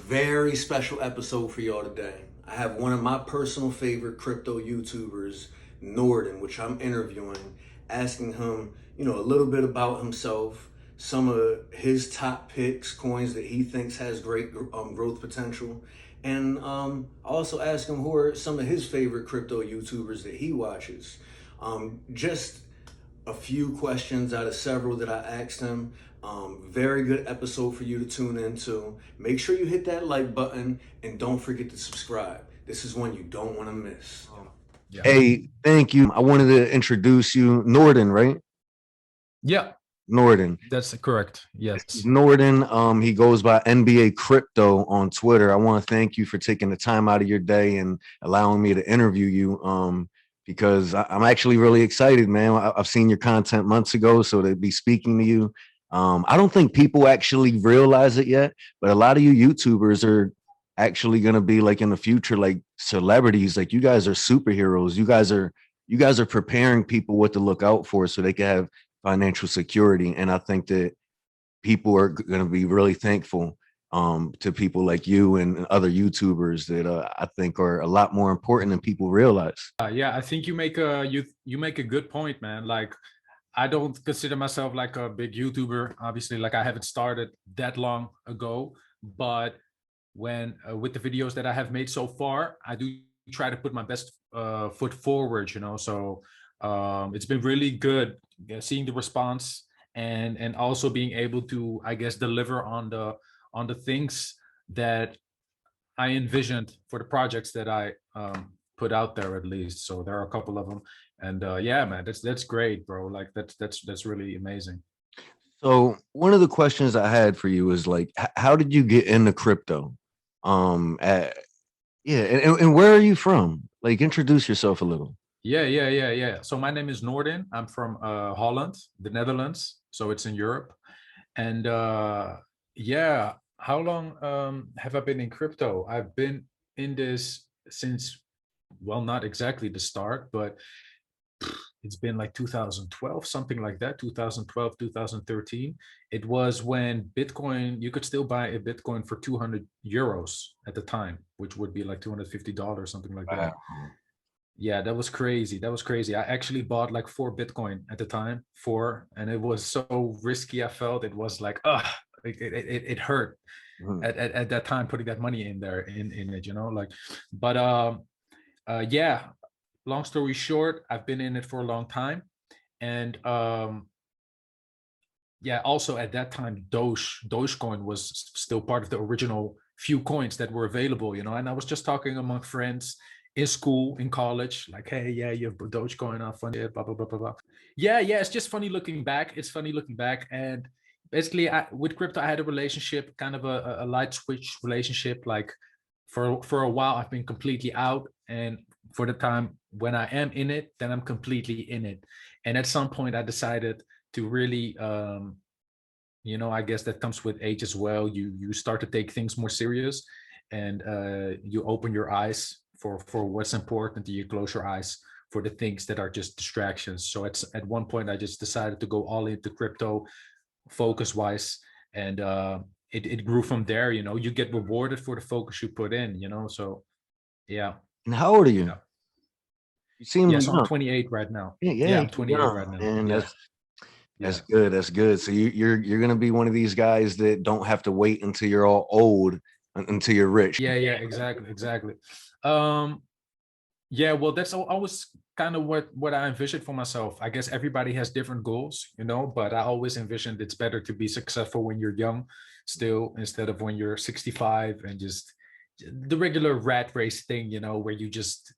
Very special episode for y'all today. I have one of my personal favorite crypto YouTubers, Norden, which I'm interviewing, asking him, a little bit about himself, some of his top picks, coins that he thinks has great growth potential, and I also ask him who are some of his favorite crypto YouTubers that he watches. Just a few questions out of several that I asked him. Very good episode for you to tune into. Make sure you hit that like button and don't forget to subscribe. This is one you don't want to miss. Yeah. Hey, thank you. I wanted to introduce you, Norden, right? Yeah, Norden. that's correct. Yes. Norden, he goes by NBA Crypto on Twitter. I want to thank you for taking the time out of your day and allowing me to interview you. Because I'm actually really excited, man. I've seen your content months ago, so to be speaking to you, I don't think people actually realize it yet, but a lot of you YouTubers are actually going to be like in the future, like celebrities. Like you guys are superheroes. You guys are preparing people what to look out for, so they can have financial security. And I think that people are going to be really thankful to people like you and other YouTubers that I think are a lot more important than people realize. Yeah, I think you make a good point, man. Like, I don't consider myself like a big YouTuber. Obviously, like I haven't started that long ago, but when with the videos that I have made so far, I do try to put my best foot forward. So it's been really good seeing the response and also being able to, I guess, deliver on the things that I envisioned for the projects that I put out there, at least. So there are a couple of them, and yeah, man, that's great, bro. Like that's really amazing. So one of the questions I had for you is like, how did you get into crypto? At, yeah, and where are you from? Like, introduce yourself a little. Yeah. So my name is Norden. I'm from Holland, the Netherlands. So it's in Europe, and yeah. How long have I been in crypto? I've been in this since, well, not exactly the start, but it's been like 2012, something like that. 2012, 2013. It was when Bitcoin, you could still buy a Bitcoin for 200 euros at the time, which would be like $250, something like that. Yeah, that was crazy. That was crazy. I actually bought like 4 Bitcoin at the time, and it was so risky. I felt it was like, it hurt at that time, putting that money in there in it, like, but yeah, long story short, I've been in it for a long time. And yeah, also at that time, Dogecoin was still part of the original few coins that were available, and I was just talking among friends in school, in college, like, hey, yeah, you have Dogecoin, fun, yeah, blah blah blah blah blah. Yeah, it's just funny looking back. It's funny looking back. And basically, with crypto, I had a relationship, kind of a light switch relationship. Like for a while, I've been completely out, and for the time when I am in it, then I'm completely in it. And at some point, I decided to really, I guess that comes with age as well. You start to take things more serious, and you open your eyes for what's important. You close your eyes for the things that are just distractions. So at one point, I just decided to go all into crypto, focus wise, and it grew from there. You get rewarded for the focus you put in. So yeah. And how old are you? Yeah. You seem Yeah, so I'm young. 28 right now. Yeah, I'm 28 young, right now. and Yeah. that's good. That's good. So you're gonna be one of these guys that don't have to wait until you're all old until you're rich. Yeah, exactly. Um, yeah, well, that's always kind of what I envisioned for myself. I guess everybody has different goals, but I always envisioned it's better to be successful when you're young still, instead of when you're 65 and just the regular rat race thing, where you just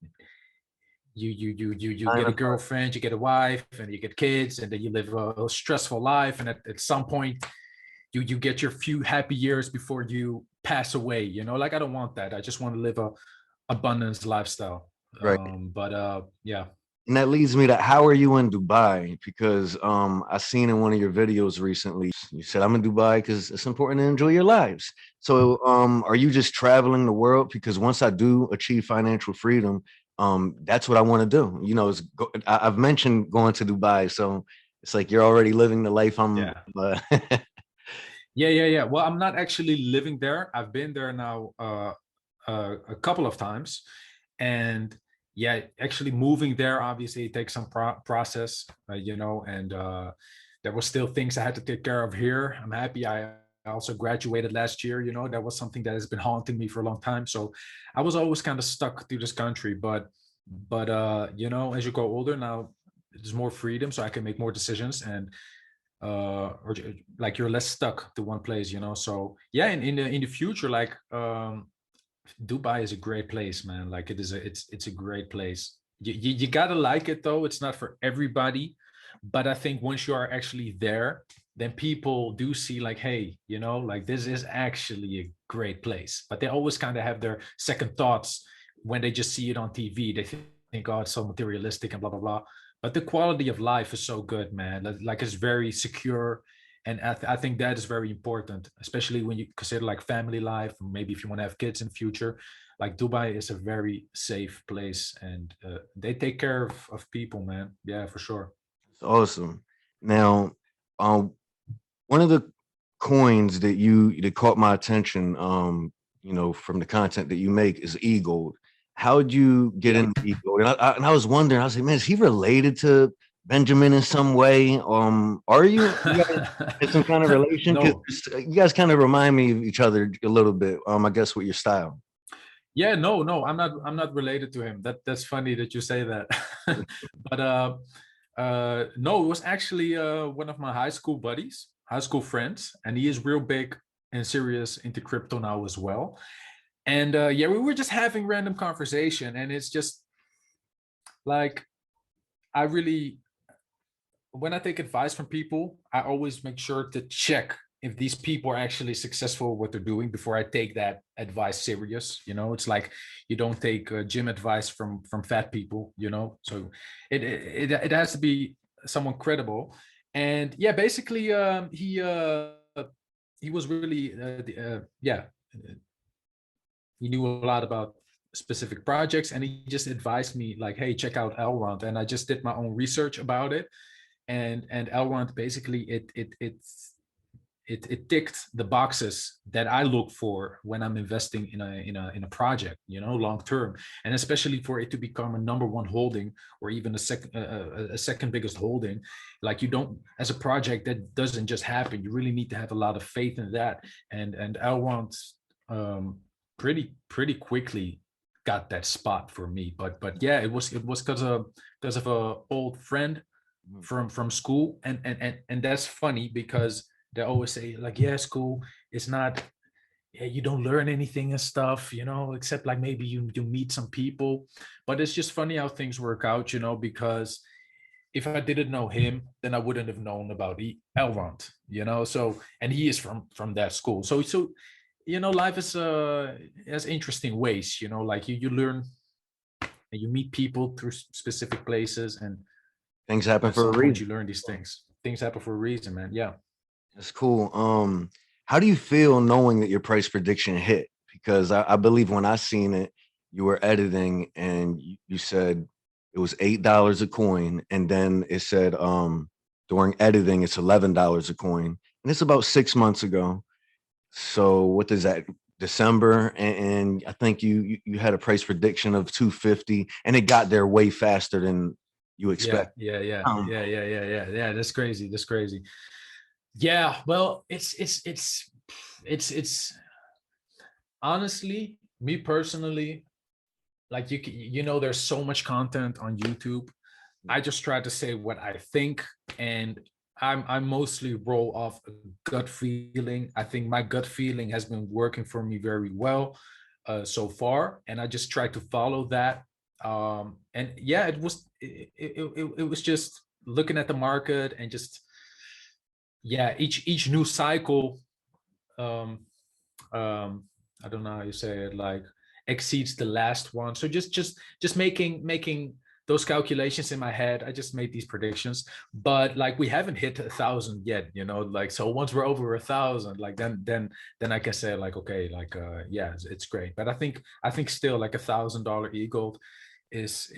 you get a girlfriend, you get a wife, and you get kids, and then you live a stressful life, and at some point you get your few happy years before you pass away. Like, I don't want that. I just want to live a abundance lifestyle. Right. But yeah. And that leads me to, how are you in Dubai? Because I seen in one of your videos recently, you said, I'm in Dubai because it's important to enjoy your lives. So are you just traveling the world? Because once I do achieve financial freedom, that's what I want to do. I've mentioned going to Dubai, so it's like you're already living the life I'm Yeah. Well, I'm not actually living there. I've been there now a couple of times, and yeah, actually moving there obviously it takes some process, you know, and there was still things I had to take care of here. I'm happy I also graduated last year. You know, that was something that has been haunting me for a long time. So I was always kind of stuck to this country, but you know, as you go older now, there's more freedom, so I can make more decisions, and or like you're less stuck to one place, you know. So yeah, in the future, like Dubai is a great place, man. Like it's a great place. You gotta like it though. It's not for everybody, but I think once you are actually there, then people do see like, hey, you know, like this is actually a great place. But they always kind of have their second thoughts when they just see it on TV. They think, oh, it's so materialistic and blah blah blah. But the quality of life is so good, man. Like it's very secure, and I think that is very important, especially when you consider like family life, maybe if you want to have kids in the future. Like Dubai is a very safe place, and they take care of people, man. Yeah, for sure. It's awesome. Now, um, one of the coins that caught my attention, you know, from the content that you make is Eagle. How'd you get Yeah. into Eagle? And I was wondering, I was like, man, is he related to Benjamin in some way? Are you guys in some kind of relation? Because No. you guys kind of remind me of each other a little bit. I guess with your style. Yeah, no, I'm not related to him. That's funny that you say that. But no, it was actually one of my high school buddies, high school friends, and he is real big and serious into crypto now as well. And yeah, we were just having random conversation, and it's just like I really, when I take advice from people, I always make sure to check if these people are actually successful at what they're doing before I take that advice serious. You know, it's like you don't take gym advice from fat people. You know, so it has to be someone credible. And yeah, basically, he was really yeah, he knew a lot about specific projects, and he just advised me like, hey, check out elrond, and I just did my own research about it. And elrond basically it ticked the boxes that I look for when I'm investing in a project, you know, long term, and especially for it to become a number one holding, or even a second biggest holding. Like, you don't, as a project, that doesn't just happen. You really need to have a lot of faith in that. And elrond um pretty quickly got that spot for me. But yeah, it was because of a old friend from school. And that's funny because they always say like, yeah, school is not, yeah, you don't learn anything and stuff, you know, except like maybe you meet some people. But it's just funny how things work out, you know, because if I didn't know him, then I wouldn't have known about elrond, you know. So, and he is from that school. So you know, life is has interesting ways, you know, like you learn and you meet people through specific places, and Things happen at for a some point reason. you learn these things happen for a reason, man. Yeah. That's cool. How do you feel knowing that your price prediction hit? Because I believe when I seen it, you were editing and you said it was $8 a coin, and then it said during editing it's $11 a coin, and it's about 6 months ago. So what is that? December, and I think you had a price prediction of 250, and it got there way faster than you Yeah, expect. yeah, yeah, Um, yeah, yeah, yeah, yeah, yeah. That's crazy. That's crazy. Yeah. Well, it's honestly, me personally, like you know, there's so much content on YouTube. I just try to say what I think, and I mostly roll off a gut feeling. I think my gut feeling has been working for me very well so far, and I just try to follow that. And yeah, it was just looking at the market and just, yeah, each new cycle, um I don't know how you say it, like exceeds the last one. So just making those calculations in my head. I just made these predictions, but like we haven't hit 1,000 yet, you know. Like, so once we're over 1,000, like then I can say like, okay, like yeah, it's great. But I think still like $1,000 e-gold is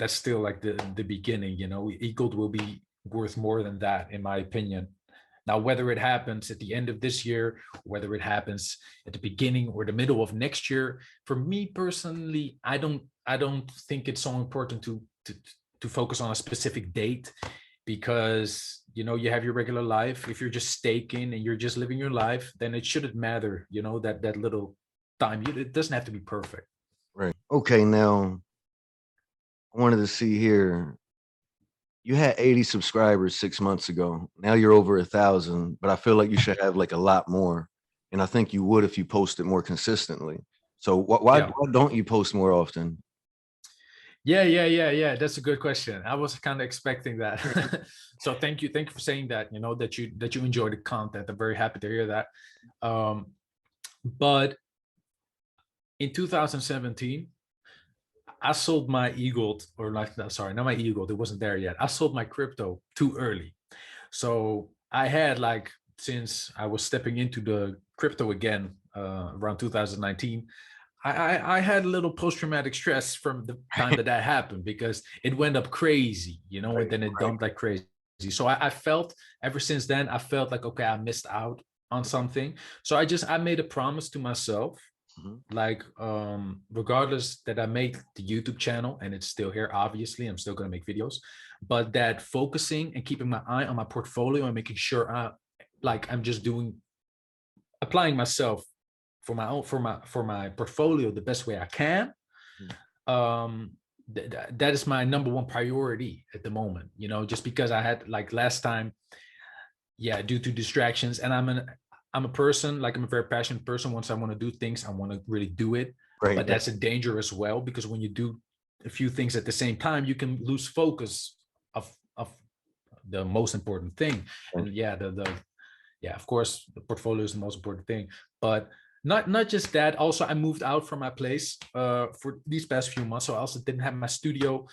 that's still like the beginning, you know. E-gold will be worth more than that, in my opinion. Now, whether it happens at the end of this year, whether it happens at the beginning or the middle of next year, for me personally, I don't think it's so important to focus on a specific date, because you have your regular life. If you're just staking and you're just living your life, then it shouldn't matter, that little time. It doesn't have to be perfect. Right. Okay, now I wanted to see here. You had 80 subscribers 6 months ago. Now you're over 1,000, but I feel like you should have like a lot more. And I think you would if you posted more consistently. So why Yeah. don't you post more often? Yeah. That's a good question. I was kind of expecting that. So thank you for saying that. That you enjoy the content. I'm very happy to hear that. But in 2017, I sold my eagle, or like, no, sorry, not my eagle. It wasn't there yet. I sold my crypto too early. So I had, like, since I was stepping into the crypto again around 2019, I had a little post-traumatic stress from the time that happened, because it went up crazy, and then it dumped like crazy. So I felt, ever since then, I felt like, okay, I missed out on something. So I made a promise to myself, Mhm. like, regardless that I make the YouTube channel and it's still here, obviously I'm still going to make videos, but that focusing and keeping my eye on my portfolio and making sure I'm just applying myself for my own, for my portfolio the best way I can. um that is my number one priority at the moment, just because I had, like, last time, yeah, due to distractions. And I'm a person, like, I'm a very passionate person. Once I want to do things, I want to really do it. Right. But that's a danger as well, because when you do a few things at the same time, you can lose focus of the most important thing. Right. And yeah, yeah, of course, the portfolio is the most important thing. But not just that. Also, I moved out from my place for these past few months, so I also didn't have my studio.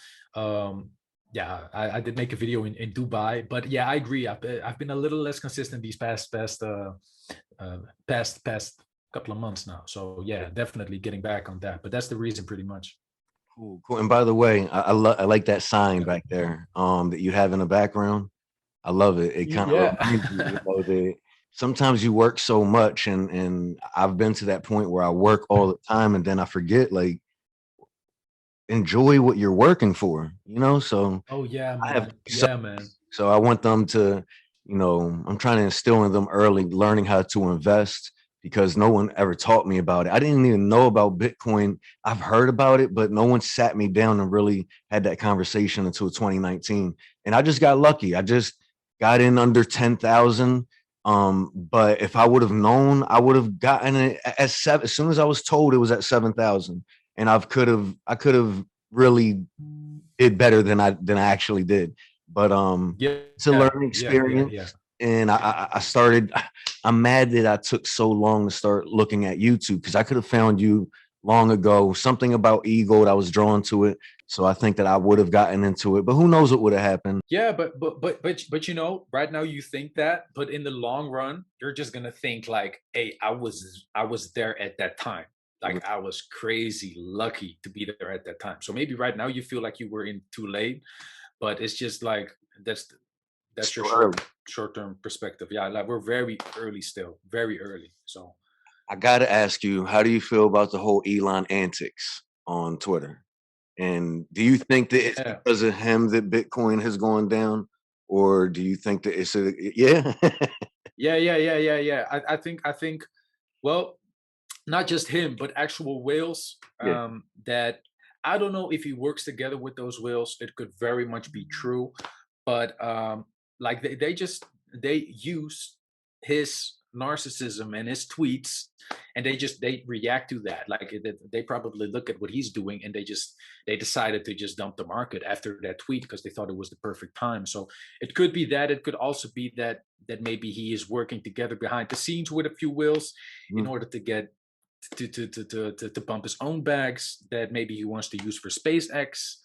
Yeah, I did make a video in Dubai, but yeah, I agree. I've been a little less consistent these past couple of months now. So yeah, definitely getting back on that. But that's the reason, pretty much. Cool, cool. And by the way, I like that sign back there that you have in the background. I love it. It kind of Yeah. reminds me, that sometimes you work so much, and I've been to that point where I work all the time and then I forget, like, enjoy what you're working for, So Oh yeah, I have man. Yeah, man. so I want them to, I'm trying to instill in them early, learning how to invest, because no one ever taught me about it. I didn't even know about Bitcoin. I've heard about it, but no one sat me down and really had that conversation until 2019. And I just got lucky. I just got in under 10,000. But if I would have known, I would have gotten it at seven. As soon as I was told it was at 7,000, and I could have really did better than I actually did. But Yeah, it's a learning yeah. experience. And I started. I'm mad that I took so long to start looking at YouTube, because I could have found you long ago. Something about ego, I was drawn to it. So I think that I would have gotten into it. But who knows what would have happened? Yeah, but right now you think that, but in the long run, you're just gonna think like, hey, I was there at that time. Like, I was crazy lucky to be there at that time. So maybe right now you feel like you were in too late, but it's just like, that's It's that's your still early. short-term perspective. Yeah, like, we're very early still, very early. So I gotta ask you, how do you feel about the whole Elon antics on Twitter? And do you think that it's yeah. because of him that Bitcoin has gone down, or do you think that it's yeah? Yeah. I think, well, not just him, but actual whales, Yeah. that I don't know if he works together with those whales. It could very much be true, but like, they use his narcissism and his tweets, and they react to that. Like, they probably look at what he's doing, and they decided to just dump the market after that tweet, because they thought it was the perfect time. So it could be that. It could also be that maybe he is working together behind the scenes with a few whales in Mhm. order to get to pump his own bags that maybe he wants to use for SpaceX.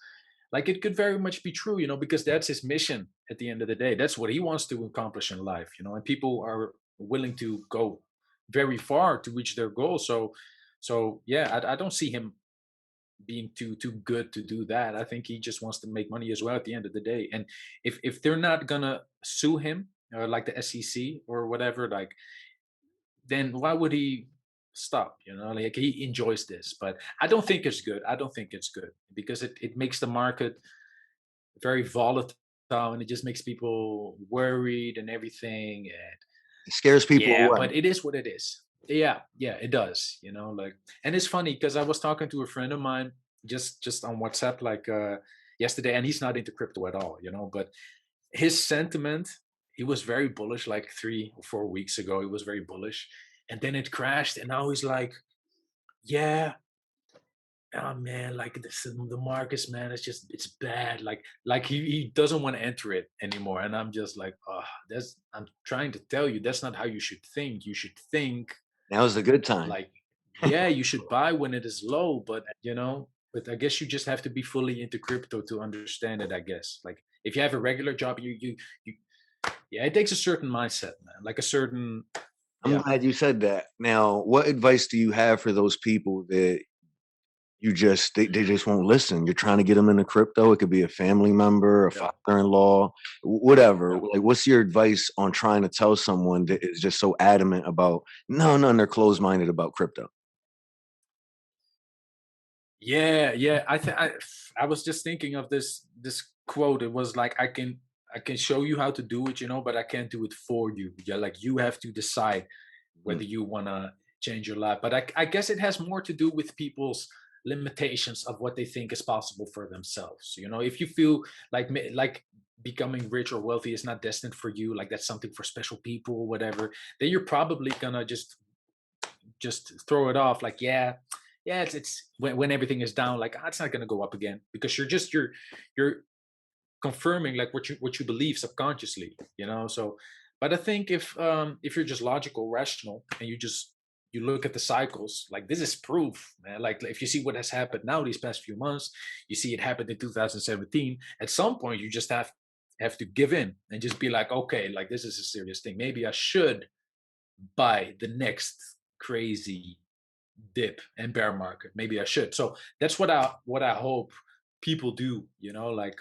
Like, it could very much be true, because that's his mission at the end of the day. That's what he wants to accomplish in life, and people are willing to go very far to reach their goal. So yeah, I don't see him being too good to do that. I think he just wants to make money as well at the end of the day. And if they're not gonna sue him like the SEC or whatever, like, then why would he stop? You know, like he enjoys this, but I don't think it's good. I don't think it's good because it makes the market very volatile and it just makes people worried and everything. And It scares people yeah, away. but it is what it is. Yeah, yeah, it does. You know, like, and it's funny because I was talking to a friend of mine just on WhatsApp like yesterday, and he's not into crypto at all. You know, but his sentiment, he was very bullish like 3 or 4 weeks ago. He was very bullish, and then it crashed, and now he's like, yeah, oh man, like this the markets, man, it's bad. Like he doesn't want to enter it anymore. And I'm just like, oh, that's I'm trying to tell you that's not how you should think. You should think Now's a good time. like, yeah, you should buy when it is low, but but I guess you just have to be fully into crypto to understand it, I guess. Like if you have a regular job, you yeah, it takes a certain mindset, man. Like a certain I'm yeah. glad you said that. Now, what advice do you have for those people that they just won't listen? You're trying to get them into crypto. It could be a family member, a Yeah. father-in-law, whatever. Yeah. Like, what's your advice on trying to tell someone that is just so adamant about no, and they're closed-minded about crypto? Yeah, yeah. I was just thinking of this quote. It was like I can show you how to do it, but I can't do it for you. Yeah, like you have to decide Mhm. whether you want to change your life. But I guess it has more to do with people's limitations of what they think is possible for themselves. If you feel like like becoming rich or wealthy is not destined for you, like that's something for special people or whatever, then you're probably gonna just throw it off like, yeah, it's when everything is down, like, it's not going to go up again because you're confirming like what you believe subconsciously. So but I think if you're just logical, rational, and you look at the cycles, like this is proof, man. Like if you see what has happened now these past few months, you see it happened in 2017. At some point you just have to give in and just be like, okay, like this is a serious thing, maybe I should buy the next crazy dip and bear market. Maybe I should. So that's what I hope people do. Like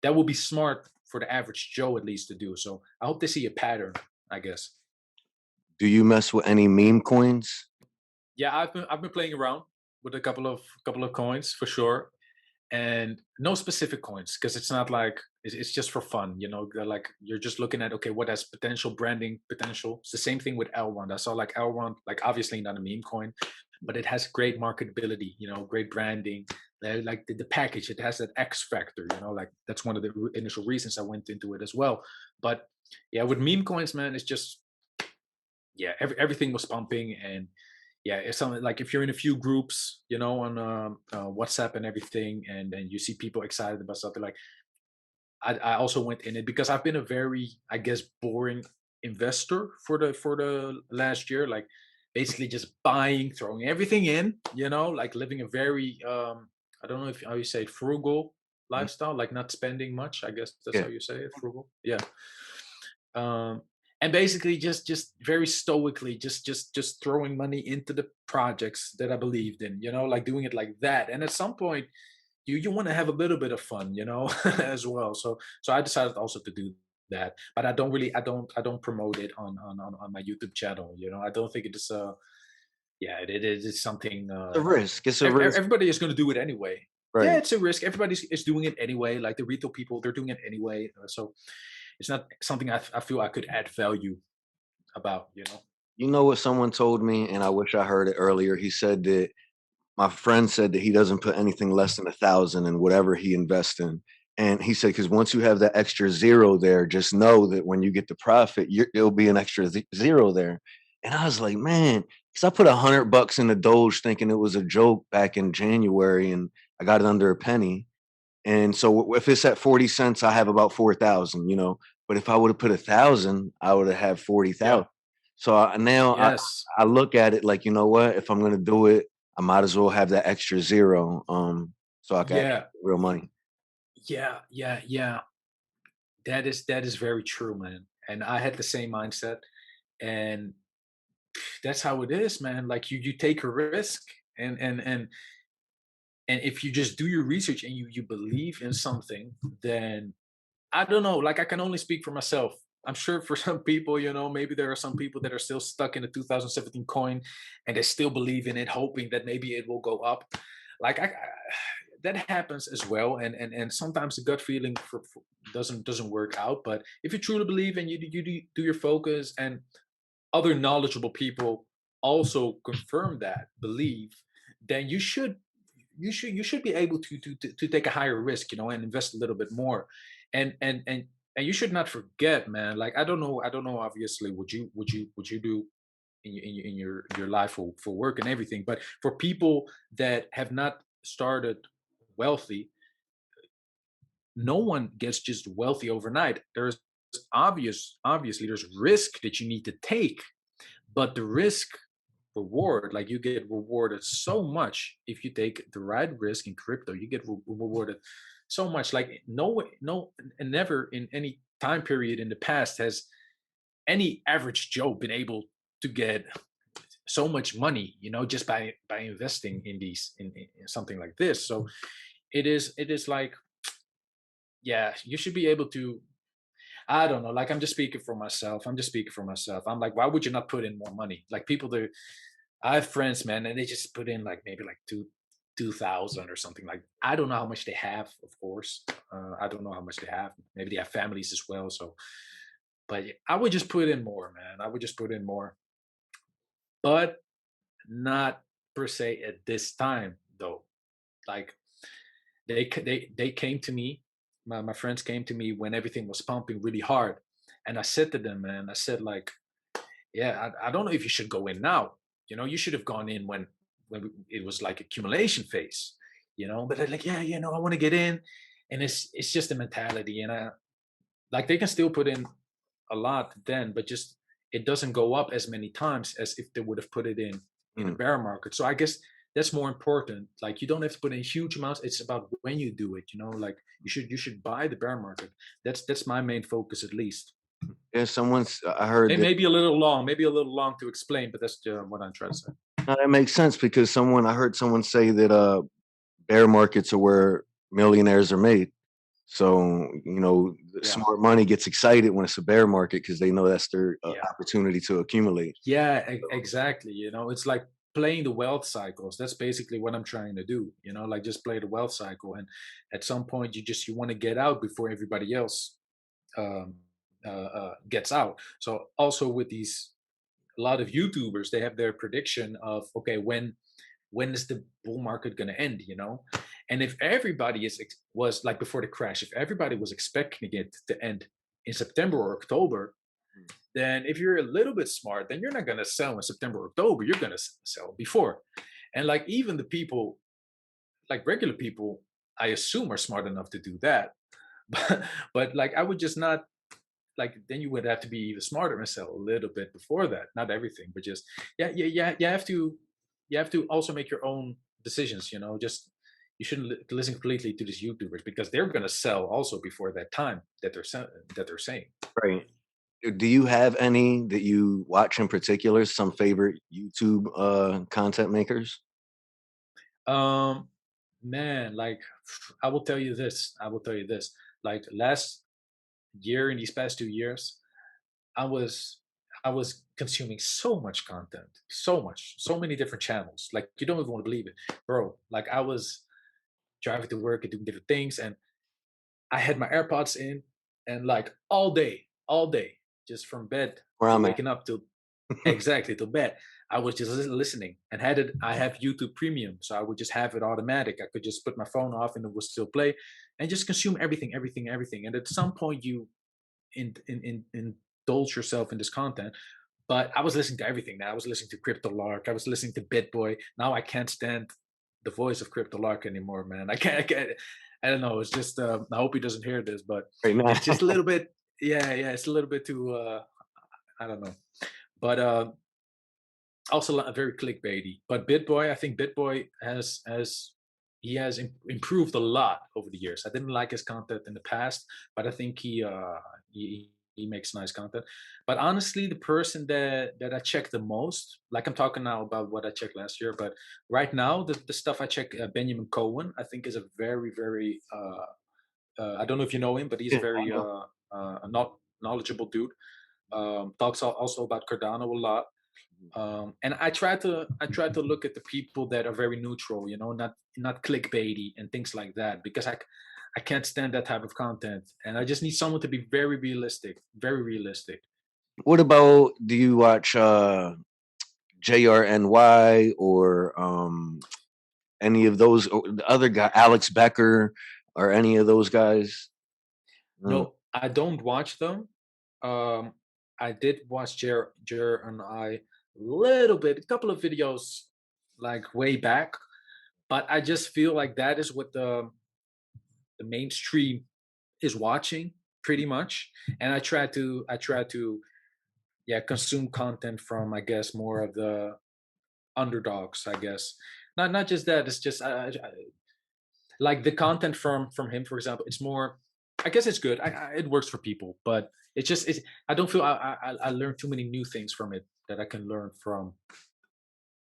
that will be smart for the average Joe at least to do. So I hope they see a pattern. I guess. Do you mess with any meme coins? Yeah, I've been playing around with a couple of coins for sure, and no specific coins because it's not like it's just for fun. They're like you're just looking at, okay, what has potential branding potential. It's the same thing with elrond. I saw like elrond, like obviously not a meme coin, but it has great marketability, great branding. Like the package, it has that X factor. Like that's one of the initial reasons I went into it as well. But yeah, with meme coins, man, it's just, yeah, everything was pumping. And yeah, it's something like if you're in a few groups, on WhatsApp and everything, and you see people excited about something, like I also went in it because I've been a very, I guess, boring investor for the last year, like basically just buying, throwing everything in, like living a very I don't know if how you say frugal Mhm. lifestyle, like not spending much. I guess that's Yeah. how you say it, frugal. Yeah. um and basically just very stoically just throwing money into the projects that I believed in, like doing it like that. And at some point you want to have a little bit of fun, as well. So I decided also to do that, but I don't promote it on my YouTube channel. I don't think it is yeah, it is something It's a risk. It's a risk. everybody is going to do it anyway. Yeah, Right. it's a risk. Everybody is doing it anyway. Like the retail people, they're doing it anyway. So it's not something I feel I could add value about. You know what someone told me, and I wish I heard it earlier. He said that my friend said that he doesn't put anything less than 1,000 in whatever he invests in. And he said, because once you have that extra zero there, just know that when you get the profit, it'll be an extra zero there. And I was like, man, because I put $100 in the Doge thinking it was a joke back in January, and I got it under a penny. And so if it's at 40 cents, I have about 4,000, But if I would have put 1,000, I would have had Yeah. 40,000. So now Yes. I look at it like, you know what? If I'm gonna do it, I might as well have that extra zero, so I can actually Yeah. get real money. Yeah. Yeah. Yeah. That is very true, man. And I had the same mindset. And that's how it is, man. Like you take a risk, and if you just do your research and you believe in something, then I don't know, like I can only speak for myself. I'm sure for some people, maybe there are some people that are still stuck in the 2017 coin and they still believe in it, hoping that maybe it will go up. Like that happens as well, and sometimes the gut feeling doesn't work out. But if you truly believe and you do your focus, and other knowledgeable people also confirm that belief, then you should be able to take a higher risk, and invest a little bit more. And you should not forget, man. Like I don't know obviously what you do in your life for work and everything, but for people that have not started wealthy, no one gets just wealthy overnight. There's obviously there's risk that you need to take, but the risk reward, like you get rewarded so much if you take the right risk in crypto. You get rewarded so much. Like no, and never in any time period in the past has any average Joe been able to get so much money, just by investing in in something like this. So it is like, yeah, you should be able to. I don't know. Like I'm just speaking for myself. I'm like, why would you not put in more money? Like people that I have friends, man, and they just put in like maybe like 2,000 or something. Like I don't know how much they have, of course. I don't know how much they have. Maybe they have families as well. So, but yeah, I would just put in more, man. I would just put in more, but not per se at this time though. Like they came to me, my friends came to me when everything was pumping really hard, and I said to them, man, I said like, yeah, I don't know if you should go in now. You should have gone in when it was like accumulation phase. But they're like, yeah, I want to get in, and it's just a mentality, and I like they can still put in a lot then, but just it doesn't go up as many times as if they would have put it in a Mm. bear market. So I guess that's more important. Like you don't have to put in huge amounts. It's about when you do it. Like you should buy the bear market. That's my main focus at least. Yeah, I heard It that. may be a little long, maybe a little long to explain, but that's what I'm trying to say. No, that makes sense because I heard someone say that bear markets are where millionaires are made. So, the Yeah, smart money gets excited when it's a bear market because they know that's their yeah, opportunity to accumulate. yeah. Exactly. It's like playing the wealth cycles. That's basically what I'm trying to do. Like just play the wealth cycle, and at some point you want to get out before everybody else um, gets out. So also with these a lot of YouTubers, they have their prediction of, okay, when is the bull market going to end? And if everybody was like before the crash, if everybody was expecting it to end in September or October, then if you're a little bit smart, then you're not going to sell in September or October. You're going to sell before. And like even the people, like regular people, I assume are smart enough to do that. But like I would just not, like then you would have to be even smarter and sell a little bit before that. Not everything, but just yeah. You have to also make your own decisions. Just you shouldn't listen completely to these YouTubers because they're going to sell also before that time that they're saying. Right. Do you have any that you watch in particular? Some favorite YouTube content makers? Um, man, like I will tell you this. I will tell you this. Like last year, in these past 2 years, I was I was consuming so much content, so much, so many different channels. Like you don't even want to believe it, bro. Like I was driving to work and doing different things, and I had my AirPods in, and like all day, just from bed Where to I'm at. waking up to exactly to bed. I was just listening, and had it. I have YouTube Premium, so I would just have it automatic. I could just put my phone off, and it would still play, and just consume everything, everything, everything. And at some point, you indulge yourself in this content. But I was listening to everything. Now I was listening to Crypto Lark. I was listening to BitBoy. Now I can't stand the voice of Crypto Lark anymore, man. I can't. I can't. I don't know. It's just. I hope he doesn't hear this, but Right now. it's just a little bit. Yeah, yeah. It's a little bit too. I don't know. But also very clickbaity. But BitBoy, I think BitBoy has improved a lot over the years. I didn't like his content in the past, but I think he makes nice content. But honestly, the person that I check the most, like I'm talking now about what I checked last year, but right now the stuff I check, Benjamin Cohen, I think is a very very I don't know if you know him, but he's Yeah, very I know. not knowledgeable dude. Talks also about Cardano a lot. And I try to look at the people that are very neutral, not clickbaity and things like that, because I can't stand that type of content, and I just need someone to be very realistic, very realistic. What about, do you watch JRNY or any of those, or the other guy, Alex Becker, or any of those guys? No, I don't watch them. Um, I did watch Jer and I little bit, a couple of videos like way back, but I just feel like that is what the mainstream is watching pretty much, and I try to yeah, consume content from, I guess, more of the underdogs, I guess. Not just that, it's just like the content from him, for example. It's more, I guess it's good. It works for people, but it's I don't feel I learn too many new things from it that I can learn from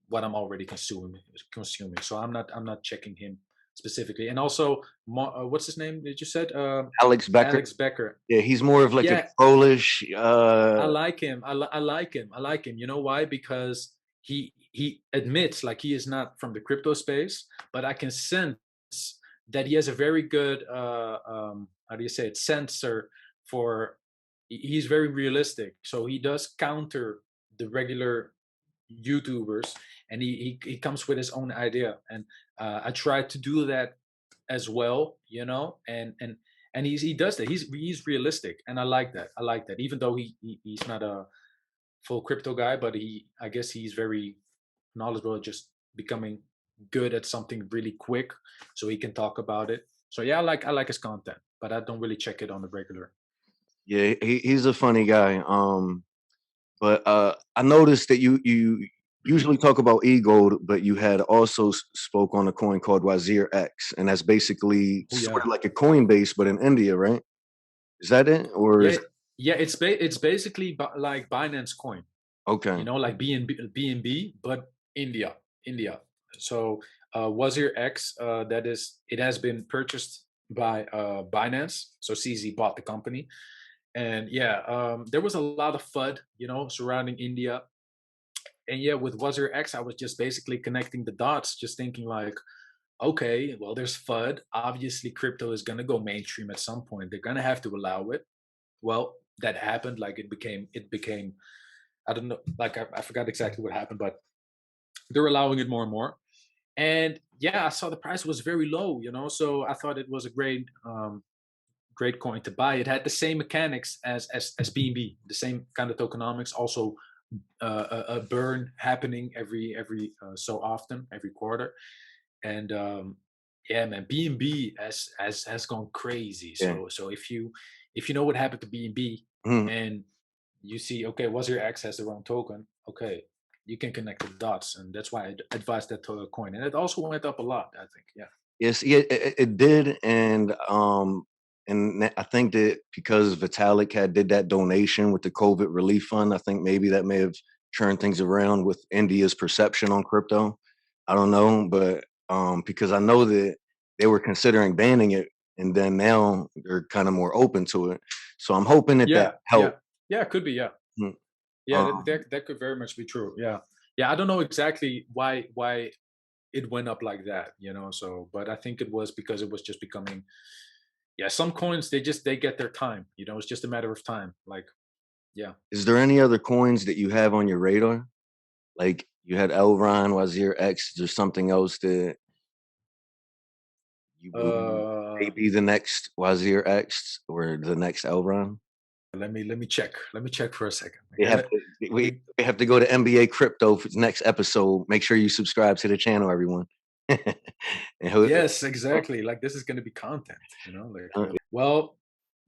what I'm already consuming. So I'm not checking him specifically. And also, what's his name? Did you said Alex Becker. Alex Becker? Yeah, he's more of like a Yeah, trollish. I like him. I like him. I like him. You know why? Because he admits like he is not from the crypto space, but I can sense that he has a very good how do you say it, sensor for. He's very realistic, so he does counter the regular YouTubers, and he comes with his own idea, and I try to do that as well, and he does that. He's realistic, and I like that. I like that, even though he's not a full crypto guy, but I guess he's very knowledgeable at just becoming good at something really quick, so he can talk about it. So yeah, I like his content, but I don't really check it on the regular. Yeah, he's a funny guy. But I noticed that you usually talk about e-gold, but you had also spoke on a coin called Wazir X, and that's basically Oh sort yeah. of like a Coinbase, but in India, right? Is that it, or Yeah, is yeah. It's basically like Binance Coin, okay? like BNB, but India. So Wazir X, it has been purchased by Binance. So CZ bought the company, and yeah, there was a lot of FUD, surrounding India. And yeah, with Wazir X, I was just basically connecting the dots, just thinking like, okay, well, there's FUD. Obviously, crypto is gonna go mainstream at some point. They're gonna have to allow it. Well, that happened. Like it became. I don't know. Like I forgot exactly what happened, but they're allowing it more and more. And yeah, I saw the price was very low. So I thought it was a great coin to buy. It had the same mechanics as BNB, the same kind of tokenomics. Also, a burn happening every so often, every quarter. And yeah, man, BNB has gone crazy. Yeah. So if you know what happened to BNB, Mhm. and you see, okay, Wazir X has their own token, okay, you can connect the dots, and that's why I advised that coin, and it also went up a lot, I think. Yeah. Yes, yeah, it did, and I think that because Vitalik had did that donation with the COVID relief fund, I think maybe that may have turned things around with India's perception on crypto. I don't know, but because I know that they were considering banning it, and then now they're kind of more open to it. So I'm hoping that that Yeah, yeah, helped. yeah. It could be. Yeah, Mm, yeah. That, Um, that that could very much be true. Yeah, yeah. I don't know exactly why it went up like that. So, but I think it was because it was just becoming. Yeah, some coins they get their time. It's just a matter of time. Like, yeah. is there any other coins that you have on your radar? Like you had Elron, Wazir X. Is there something else that you believe may Uh, be the next Wazir X or the next Elron? let me check. Let me check for a second. We Okay. have to Let we, me. we have to go to NBA Crypto for the next episode. Make sure you subscribe to the channel, everyone. And Yes, exactly. Like this is going to be content. Like. Well,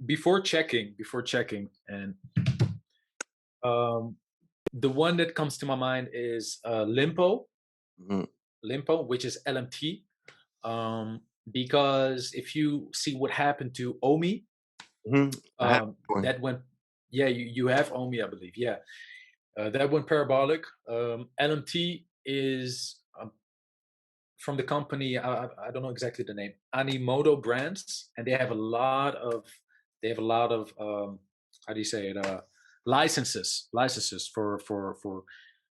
before checking, and um, the one that comes to my mind is mhm, Limpo, which is LMT. Because if you see what happened to Omi, I have one. that went, yeah, you have Omi, I believe, yeah, that went parabolic. LMT is from the company, I don't know exactly the name, Animoto Brands, and they have a lot of how do you say it? Licenses for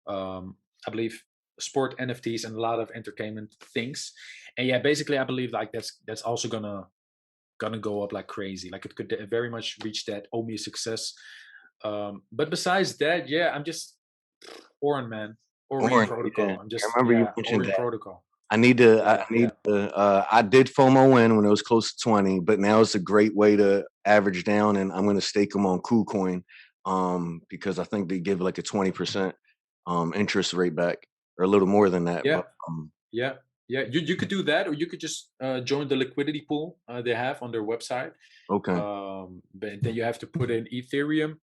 I believe sport NFTs and a lot of entertainment things. And yeah, basically I believe like that's also gonna go up like crazy. Like it could very much reach that Omi success. But besides that, yeah, I'm just Orin, man. Orin Orange, yeah. protocol. I'm I just, remember you yeah, mentioned Orin that. protocol. I need to, Yeah, yeah. I did FOMO in when it was close to 20, but now it's a great way to average down, and I'm going to stake them on KuCoin, because I think they give like a 20% interest rate back, or a little more than that. Yeah, But yeah, yeah. You could do that, or you could just join the liquidity pool they have on their website. okay. But then you have to put in Ethereum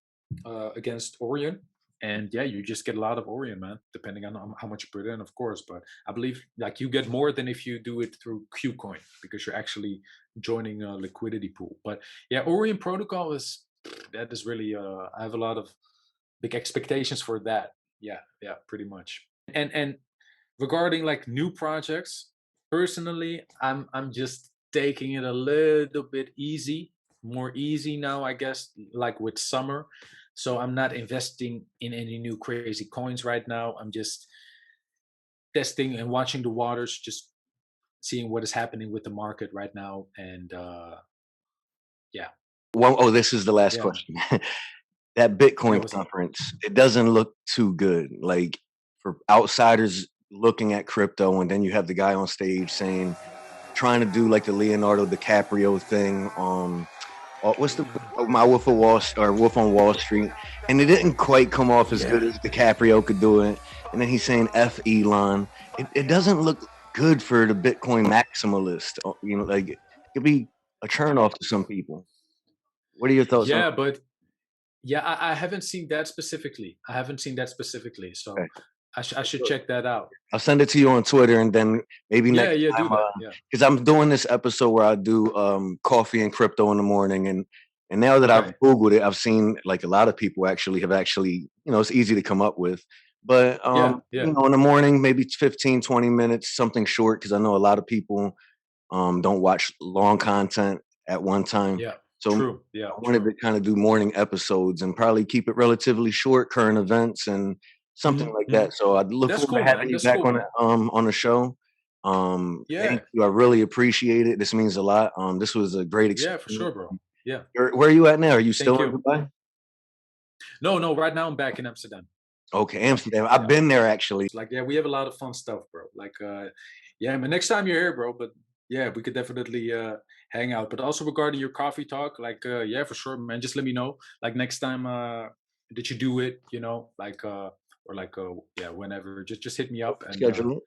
against Orion, and yeah, you just get a lot of Orion, man. Depending on how much you put in, of course. But I believe like you get more than if you do it through KuCoin because you're actually joining a liquidity pool. But yeah, Orion protocol that is really I have a lot of big expectations for that. Yeah, yeah, pretty much. And regarding like new projects, personally, I'm just taking it a little bit more easy now, I guess, like with summer. So I'm not investing in any new crazy coins right now. I'm just testing and watching the waters, just seeing what is happening with the market right now. And yeah, Well, oh, this is the last yeah, man. question. That Yeah, Bitcoin what's up? conference, it doesn't look too good. Like for outsiders looking at crypto, and then you have the guy on stage saying, trying to do like the Leonardo DiCaprio thing. What's the My Wolf of or Wolf on Wall Street, and it didn't quite come off as good Yeah. as DiCaprio could do it. And then he's saying "F Elon." It doesn't look good for the Bitcoin maximalist. You know, like it could be a turn off to some people. What are your thoughts on Yeah, but yeah, I haven't seen that specifically. I haven't seen that specifically. So that? I should check that out. I'll send it to you on Twitter, and then maybe Yeah, next yeah, time, do that. Yeah. because I'm doing this episode where I do coffee and crypto in the morning, and now that I've Okay. Googled it, I've seen like a lot of people have it's easy to come up with. But Yeah, yeah, in the morning, maybe 15, 20 minutes, something short, because I know a lot of people don't watch long content at one time. yeah. So True. Yeah, I wanted true. to kind of do morning episodes and probably keep it relatively short, current events and something like Hmm. that. So I'd look That's forward to cool, having man. you That's back cool, man. on the show. Yeah, Thank you. I really appreciate it. This means a lot. This was a great yeah, for experience. sure, bro. Yeah. Where are you at now? Are you Thank still in you. Dubai? No, no, right now I'm back in Amsterdam. Okay, Yeah, Amsterdam. I've yeah. been there actually. It's like, yeah, we have a lot of fun stuff, bro. Like, yeah, but next time you're here, bro, but yeah, we could definitely hang out. But also regarding your coffee talk, like, yeah, for sure, man. Just let me know. Like next time that you do it, like or like yeah, whenever. Just hit me up and Schedule it.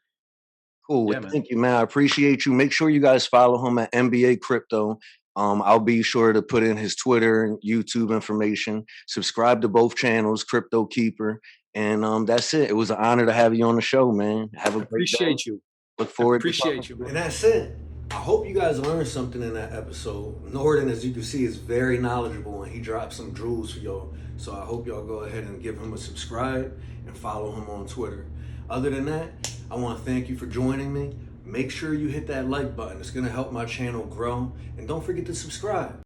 Cool. Well, yeah, man. thank you, man. I appreciate you. Make sure you guys follow him at NBA Crypto. I'll be sure to put in his Twitter and YouTube information. Subscribe to both channels, Crypto Keeper. And that's it. It was an honor to have you on the show, man. Have a great day. Appreciate you. Look forward to talking Appreciate you, to you. And man. that's it. I hope you guys learned something in that episode. Norden, as you can see, is very knowledgeable and he dropped some jewels for y'all. So I hope y'all go ahead and give him a subscribe and follow him on Twitter. Other than that, I want to thank you for joining me. Make sure you hit that like button. It's going to help my channel grow. And don't forget to subscribe.